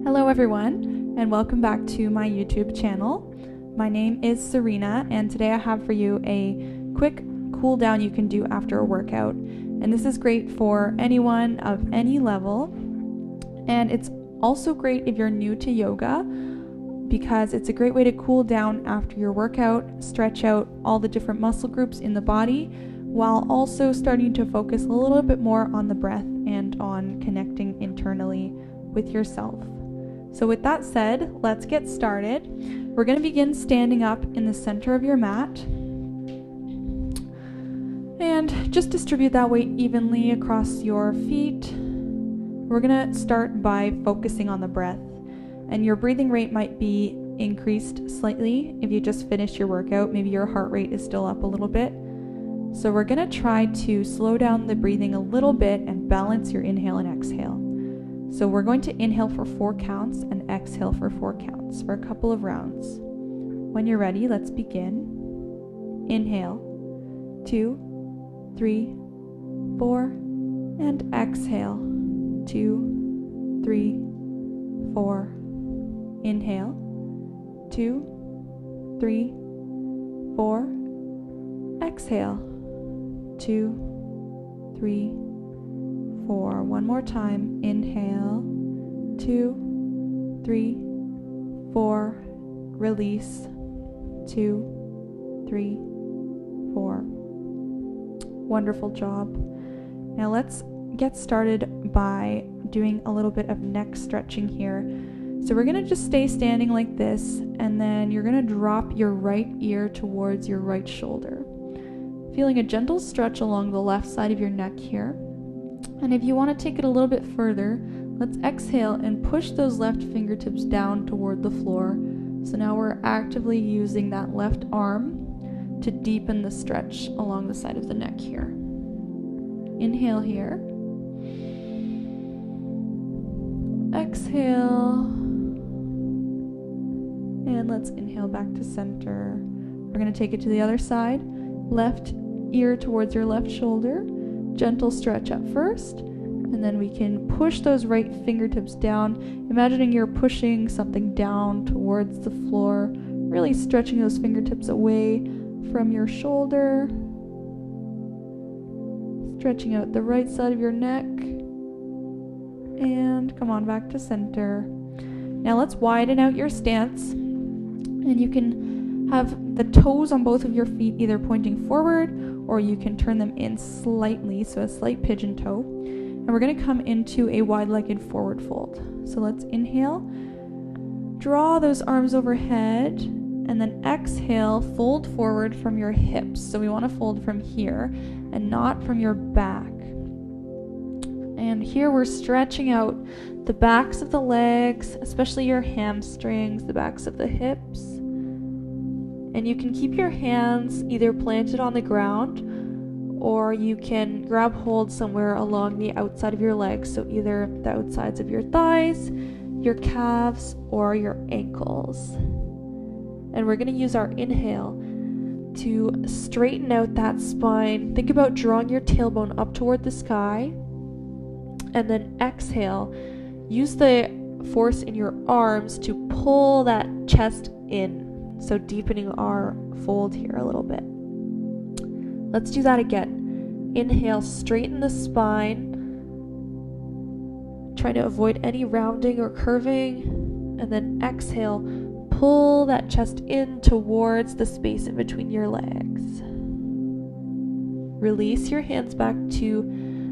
Hello everyone, and welcome back to my YouTube channel. My name is Serena, and today I have for you a quick cool down you can do after a workout. And this is great for anyone of any level, and it's also great if you're new to yoga because it's a great way to cool down after your workout, stretch out all the different muscle groups in the body, while also starting to focus a little bit more on the breath and on connecting internally with yourself. So with that said, let's get started. We're going to begin standing up in the center of your mat. And just distribute that weight evenly across your feet. We're going to start by focusing on the breath. And your breathing rate might be increased slightly if you just finished your workout. Maybe your heart rate is still up a little bit. So we're going to try to slow down the breathing a little bit and balance your inhale and exhale. So we're going to inhale for 4 counts and exhale for 4 counts for a couple of rounds. When you're ready, let's begin. Inhale, 2, 3, 4, and exhale, 2, 3, 4. Inhale, 2, 3, 4. Exhale, 2, 3, 4. One more time. Inhale, 2, 3, 4. Release, 2, 3, 4. Wonderful job. Now let's get started by doing a little bit of neck stretching here. So we're going to just stay standing like this, and then you're going to drop your right ear towards your right shoulder. Feeling a gentle stretch along the left side of your neck here. And if you want to take it a little bit further, let's exhale and push those left fingertips down toward the floor. So now we're actively using that left arm to deepen the stretch along the side of the neck here. Inhale here. Exhale. And let's inhale back to center. We're going to take it to the other side. Left ear towards your left shoulder. Gentle stretch up first, and then we can push those right fingertips down, imagining you're pushing something down towards the floor, really stretching those fingertips away from your shoulder, stretching out the right side of your neck, and come on back to center. Now let's widen out your stance, and you can have the toes on both of your feet either pointing forward, or you can turn them in slightly, so a slight pigeon toe. And we're going to come into a wide-legged forward fold. So let's inhale, draw those arms overhead, and then exhale, fold forward from your hips. So we want to fold from here and not from your back. And here we're stretching out the backs of the legs, especially your hamstrings, the backs of the hips. And you can keep your hands either planted on the ground, or you can grab hold somewhere along the outside of your legs, so either the outsides of your thighs, your calves, or your ankles. And we're going to use our inhale to straighten out that spine. Think about drawing your tailbone up toward the sky, and then exhale. Use the force in your arms to pull that chest in. So deepening our fold here a little bit. Let's do that again. Inhale, straighten the spine. Trying to avoid any rounding or curving. And then exhale, pull that chest in towards the space in between your legs. Release your hands back to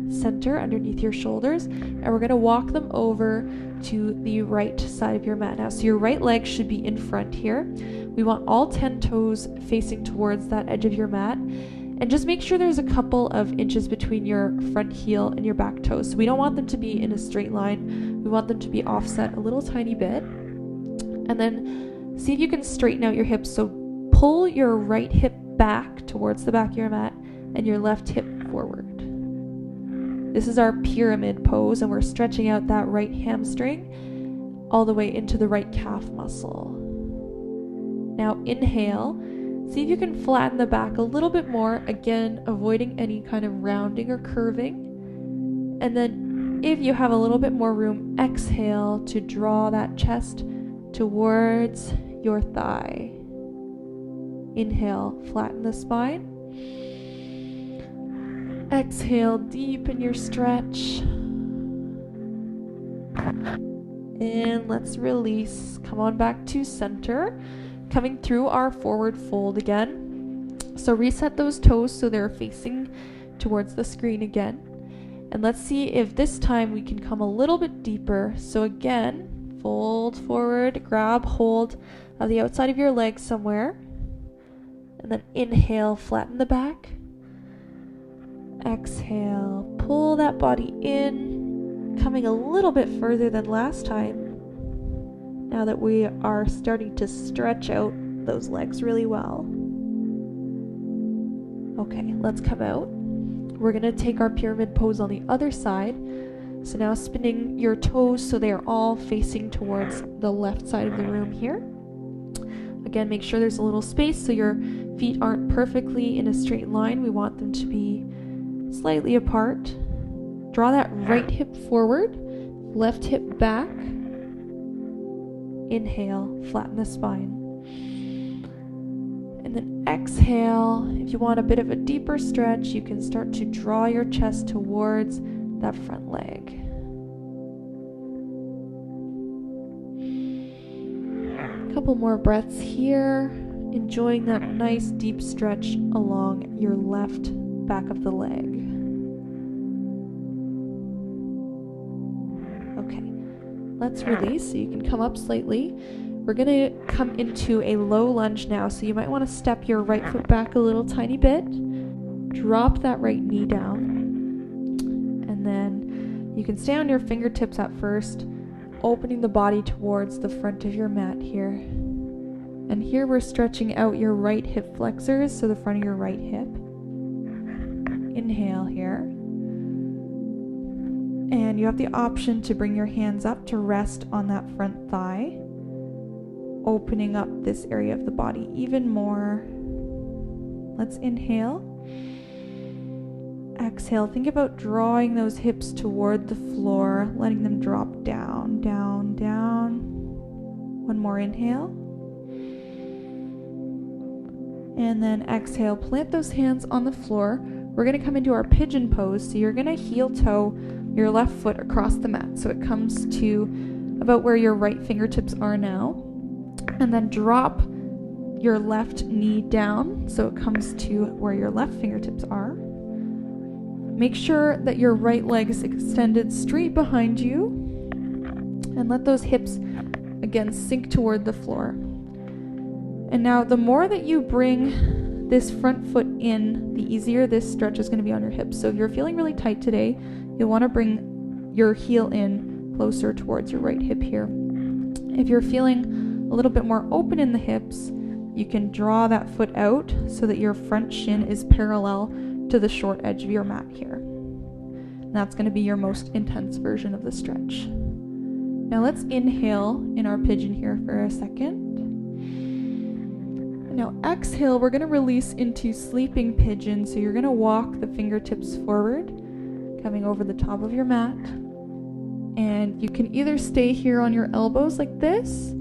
center underneath your shoulders. And we're going to walk them over to the right side of your mat now. So your right leg should be in front here. We want all 10 toes facing towards that edge of your mat. And just make sure there's a couple of inches between your front heel and your back toes. So we don't want them to be in a straight line. We want them to be offset a little tiny bit. And then see if you can straighten out your hips. So pull your right hip back towards the back of your mat and your left hip forward. This is our pyramid pose, and we're stretching out that right hamstring all the way into the right calf muscle. Now inhale, see if you can flatten the back a little bit more, again avoiding any kind of rounding or curving. And then if you have a little bit more room, exhale to draw that chest towards your thigh. Inhale, flatten the spine. Exhale, deepen your stretch. And let's release. Come on back to center. Coming through our forward fold again. So reset those toes so they're facing towards the screen again. And let's see if this time we can come a little bit deeper. So again, fold forward, grab hold of the outside of your leg somewhere. And then inhale, flatten the back. Exhale, pull that body in, coming a little bit further than last time. Now that we are starting to stretch out those legs really well. Okay, let's come out. We're going to take our pyramid pose on the other side. So now spinning your toes so they are all facing towards the left side of the room here. Again, make sure there's a little space so your feet aren't perfectly in a straight line. We want them to be slightly apart. Draw that right hip forward, left hip back. Inhale, flatten the spine. And then exhale. If you want a bit of a deeper stretch, you can start to draw your chest towards that front leg. A couple more breaths here, enjoying that nice deep stretch along your left back of the leg. Okay, let's release so you can come up slightly. We're going to come into a low lunge now, so you might want to step your right foot back a little tiny bit. Drop that right knee down. And then you can stay on your fingertips at first, opening the body towards the front of your mat here. And here we're stretching out your right hip flexors, so the front of your right hip. Inhale here. And you have the option to bring your hands up to rest on that front thigh, opening up this area of the body even more. Let's inhale. Exhale. Think about drawing those hips toward the floor, letting them drop down, down, down. One more inhale. And then exhale. Plant those hands on the floor. We're going to come into our pigeon pose. So you're going to heel toe your left foot across the mat. So it comes to about where your right fingertips are now. And then drop your left knee down. So it comes to where your left fingertips are. Make sure that your right leg is extended straight behind you. And let those hips, again, sink toward the floor. And now the more that you bring this front foot in, the easier this stretch is going to be on your hips. So if you're feeling really tight today, you'll want to bring your heel in closer towards your right hip here. If you're feeling a little bit more open in the hips, you can draw that foot out so that your front shin is parallel to the short edge of your mat here. And that's going to be your most intense version of the stretch. Now let's inhale in our pigeon here for a second. Now exhale, we're going to release into sleeping pigeon. So you're going to walk the fingertips forward, coming over the top of your mat. And you can either stay here on your elbows like this,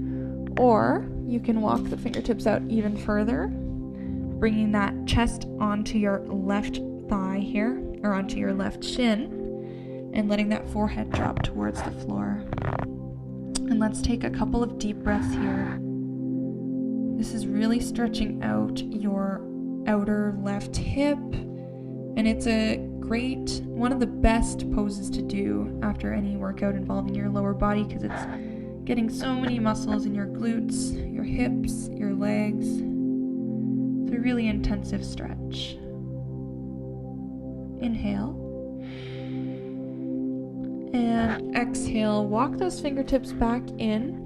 or you can walk the fingertips out even further, bringing that chest onto your left thigh here, or onto your left shin, and letting that forehead drop towards the floor. And let's take a couple of deep breaths here. This is really stretching out your outer left hip, and it's one of the best poses to do after any workout involving your lower body, because it's getting so many muscles in your glutes, your hips, your legs. It's a really intensive stretch. Inhale. And exhale, walk those fingertips back in.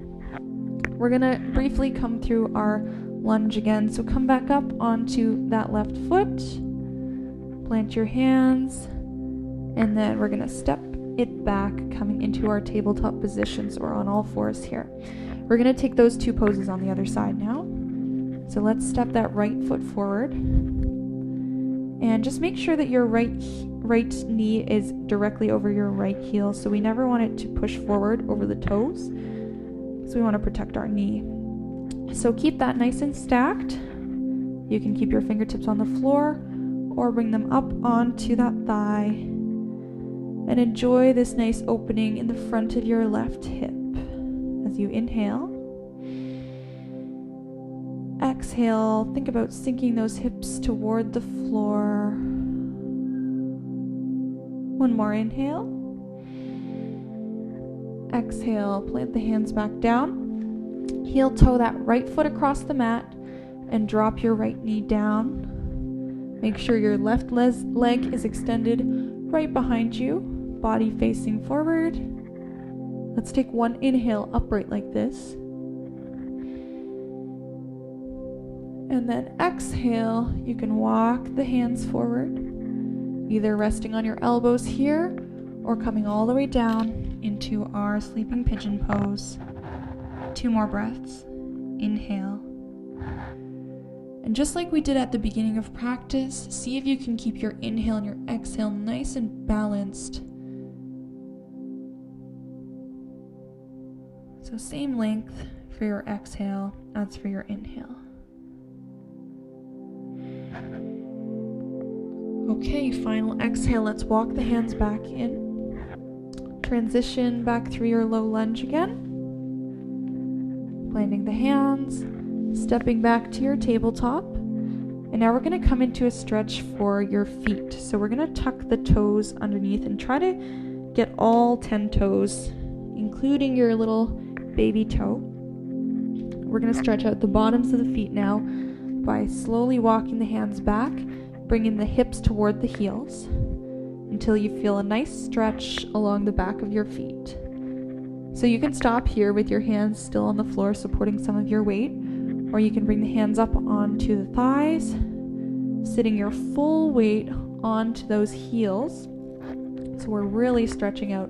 We're going to briefly come through our lunge again. So come back up onto that left foot. Plant your hands. And then we're going to step it back, coming into our tabletop positions or on all fours here. We're going to take those two poses on the other side now. So let's step that right foot forward. And just make sure that your right right knee is directly over your right heel, so we never want it to push forward over the toes, so we want to protect our knee. So keep that nice and stacked. You can keep your fingertips on the floor or bring them up onto that thigh, and enjoy this nice opening in the front of your left hip as you inhale. Exhale, think about sinking those hips toward the floor. One more inhale. Exhale, plant the hands back down. Heel toe that right foot across the mat and drop your right knee down. Make sure your left leg is extended right behind you, body facing forward. Let's take one inhale upright like this. And then exhale, you can walk the hands forward, either resting on your elbows here or coming all the way down into our sleeping pigeon pose. 2 more breaths. Inhale. And just like we did at the beginning of practice, see if you can keep your inhale and your exhale nice and balanced. So same length for your exhale as for your inhale. Okay, final exhale. Let's walk the hands back in. Transition back through your low lunge again. Planting the hands, stepping back to your tabletop. And now we're going to come into a stretch for your feet. So we're going to tuck the toes underneath and try to get all 10 toes, including your little baby toe. We're going to stretch out the bottoms of the feet now by slowly walking the hands back, bringing the hips toward the heels until you feel a nice stretch along the back of your feet. So you can stop here with your hands still on the floor supporting some of your weight, or you can bring the hands up onto the thighs, sitting your full weight onto those heels. So we're really stretching out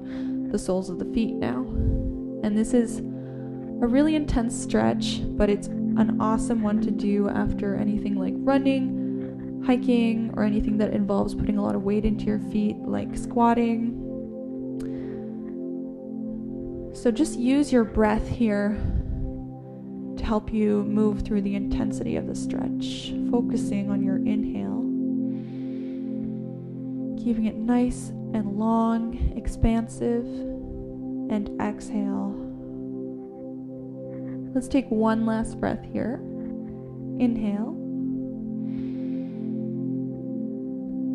the soles of the feet now. And this is a really intense stretch, but it's an awesome one to do after anything like running, hiking, or anything that involves putting a lot of weight into your feet, like squatting. So just use your breath here to help you move through the intensity of the stretch, focusing on your inhale, keeping it nice and long, expansive, and exhale. Let's take one last breath here. Inhale.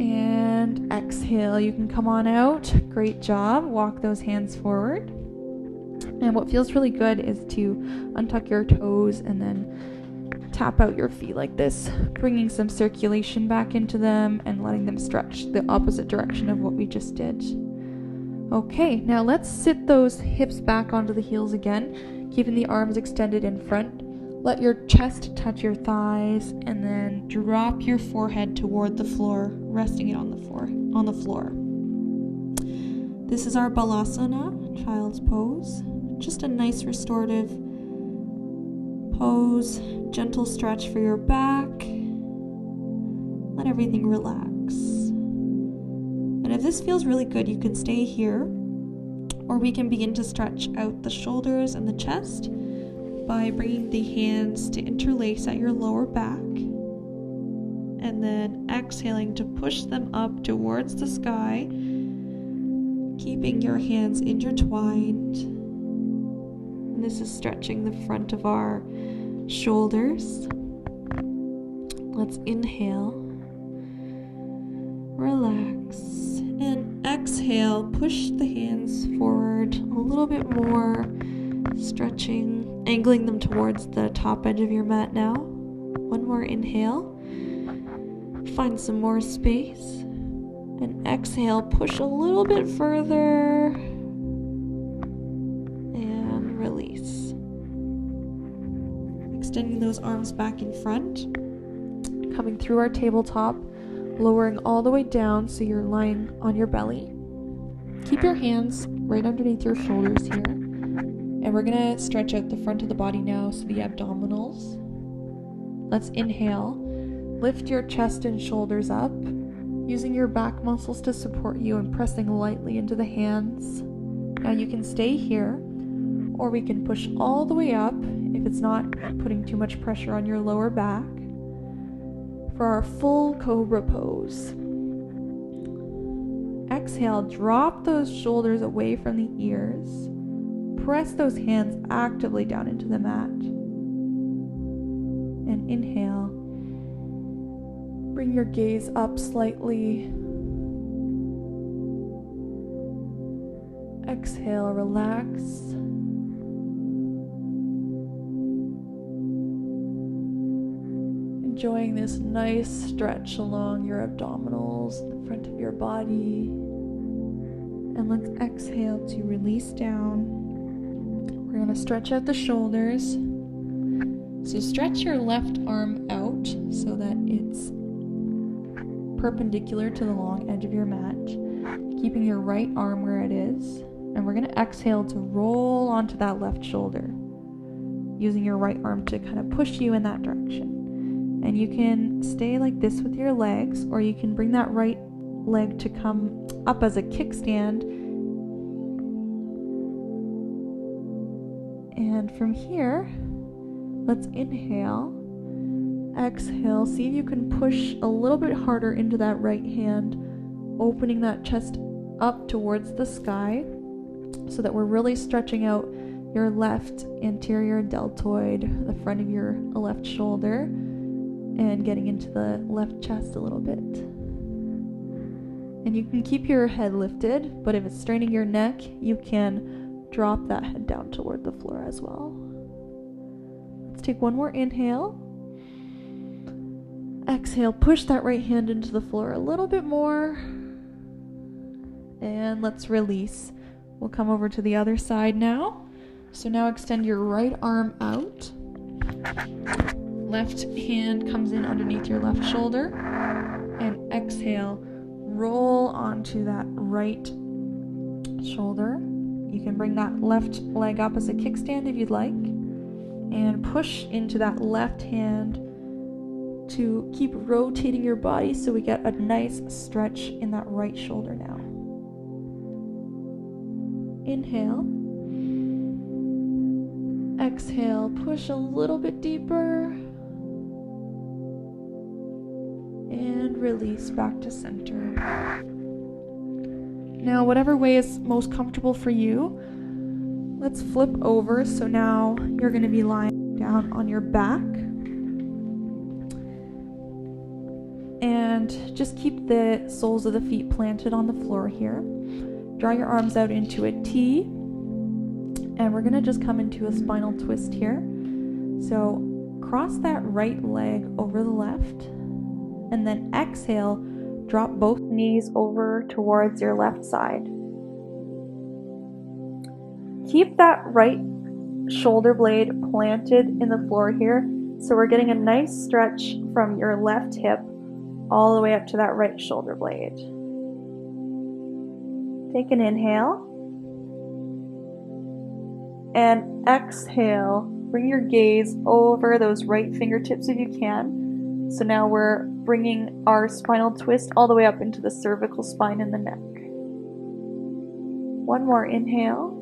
And exhale. You can come on out. Great job. Walk those hands forward. And what feels really good is to untuck your toes and then tap out your feet like this, bringing some circulation back into them and letting them stretch the opposite direction of what we just did. Okay, now let's sit those hips back onto the heels again, keeping the arms extended in front. Let your chest touch your thighs and then drop your forehead toward the floor, resting it on the floor. This is our Balasana, child's pose. Just a nice restorative pose, gentle stretch for your back. Let everything relax. And if this feels really good, you can stay here, or we can begin to stretch out the shoulders and the chest by bringing the hands to interlace at your lower back, and then exhaling to push them up towards the sky, keeping your hands intertwined. And this is stretching the front of our shoulders. Let's inhale, relax, and exhale, push the hands forward a little bit more, stretching, angling them towards the top edge of your mat now. One more inhale, find some more space, and exhale, push a little bit further, and release. Extending those arms back in front, coming through our tabletop, lowering all the way down so you're lying on your belly. Keep your hands right underneath your shoulders here. And we're going to stretch out the front of the body now, so the abdominals. Let's inhale. Lift your chest and shoulders up. using your back muscles to support you and pressing lightly into the hands. Now you can stay here, or we can push all the way up if it's not putting too much pressure on your lower back for our full cobra pose. Exhale, drop those shoulders away from the ears. Press those hands actively down into the mat. And inhale. Bring your gaze up slightly. Exhale, relax. Enjoying this nice stretch along your abdominals, the front of your body. And let's exhale to release down. We're going to stretch out the shoulders. So stretch your left arm out so that it's perpendicular to the long edge of your mat, keeping your right arm where it is. And we're going to exhale to roll onto that left shoulder, using your right arm to kind of push you in that direction. And you can stay like this with your legs, or you can bring that right leg to come up as a kickstand. And from here, let's inhale. Exhale, see if you can push a little bit harder into that right hand, opening that chest up towards the sky so that we're really stretching out your left anterior deltoid, the front of your left shoulder, and getting into the left chest a little bit. And you can keep your head lifted, but if it's straining your neck, you can drop that head down toward the floor as well. Let's take one more inhale. Exhale, push that right hand into the floor a little bit more. And let's release. We'll come over to the other side now. So now extend your right arm out. Left hand comes in underneath your left shoulder. And exhale, roll onto that right shoulder. You can bring that left leg up as a kickstand if you'd like. And push into that left hand to keep rotating your body so we get a nice stretch in that right shoulder now. Inhale. Exhale, push a little bit deeper. And release back to center. Now, whatever way is most comfortable for you, let's flip over. So now you're going to be lying down on your back. And just keep the soles of the feet planted on the floor here. Draw your arms out into a T. And we're going to just come into a spinal twist here. So cross that right leg over the left. And then exhale, drop both knees over towards your left side. Keep that right shoulder blade planted in the floor here. So we're getting a nice stretch from your left hip all the way up to that right shoulder blade. Take an inhale. And exhale. Bring your gaze over those right fingertips if you can. So now we're bringing our spinal twist all the way up into the cervical spine and the neck. One more inhale.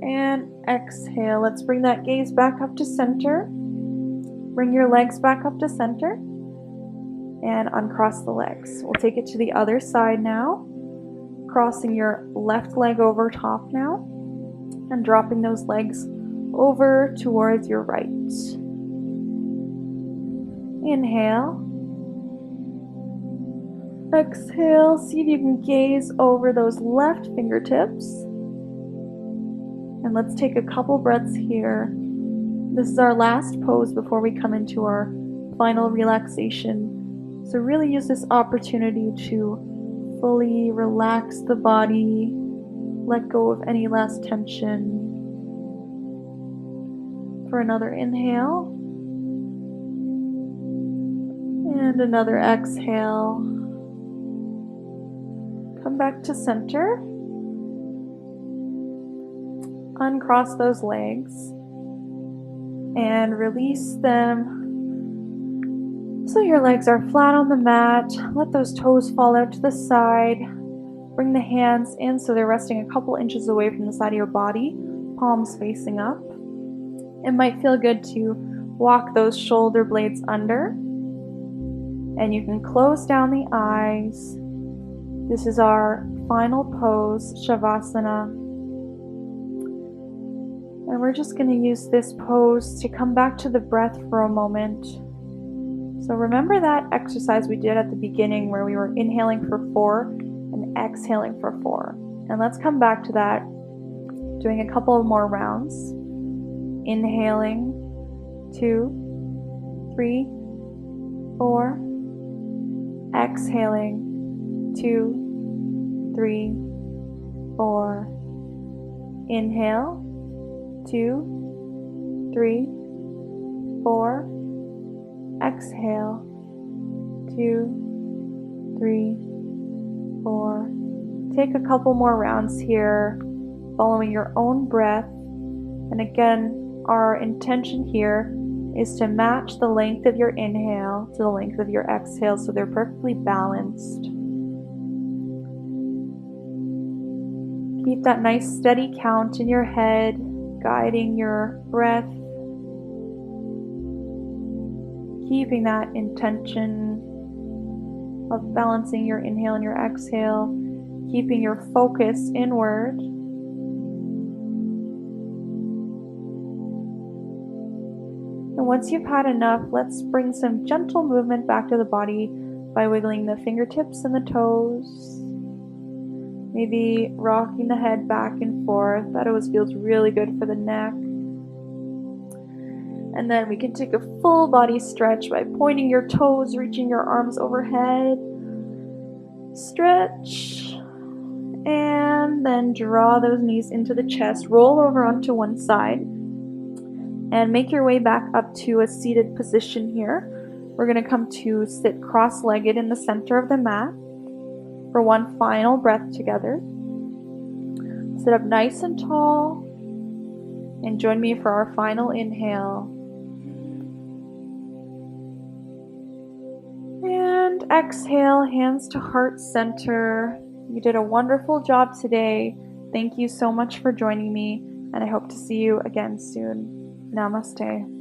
And exhale. Let's bring that gaze back up to center. Bring your legs back up to center. And uncross the legs. We'll take it to the other side now. Crossing your left leg over top now. And dropping those legs over towards your right. Inhale. Exhale. See if you can gaze over those left fingertips. And let's take a couple breaths here. This is our last pose before we come into our final relaxation. So really use this opportunity to fully relax the body, let go of any last tension. For another inhale. And another exhale. Come back to center. Uncross those legs. And release them. So your legs are flat on the mat. Let those toes fall out to the side. Bring the hands in so they're resting a couple inches away from the side of your body, palms facing up. It might feel good to walk those shoulder blades under. And you can close down the eyes. This is our final pose, Shavasana. And we're just going to use this pose to come back to the breath for a moment. So remember that exercise we did at the beginning where we were inhaling for 4 and exhaling for 4. And let's come back to that, doing a couple of more rounds. Inhaling, 2, 3, 4. Exhaling, 2, 3, 4. Inhale, 2, 3, 4. Exhale, 2, 3, 4. Take a couple more rounds here, following your own breath. And again, our intention here is to match the length of your inhale to the length of your exhale so they're perfectly balanced. Keep that nice steady count in your head, guiding your breath. Keeping that intention of balancing your inhale and your exhale, keeping your focus inward. And once you've had enough, let's bring some gentle movement back to the body by wiggling the fingertips and the toes. Maybe rocking the head back and forth. That always feels really good for the neck. And then we can take a full body stretch by pointing your toes, reaching your arms overhead. Stretch. And then draw those knees into the chest. Roll over onto one side. And make your way back up to a seated position here. We're going to come to sit cross-legged in the center of the mat for one final breath together. Sit up nice and tall. And join me for our final inhale. And exhale, hands to heart center. You did a wonderful job today. Thank you so much for joining me, and I hope to see you again soon. Namaste.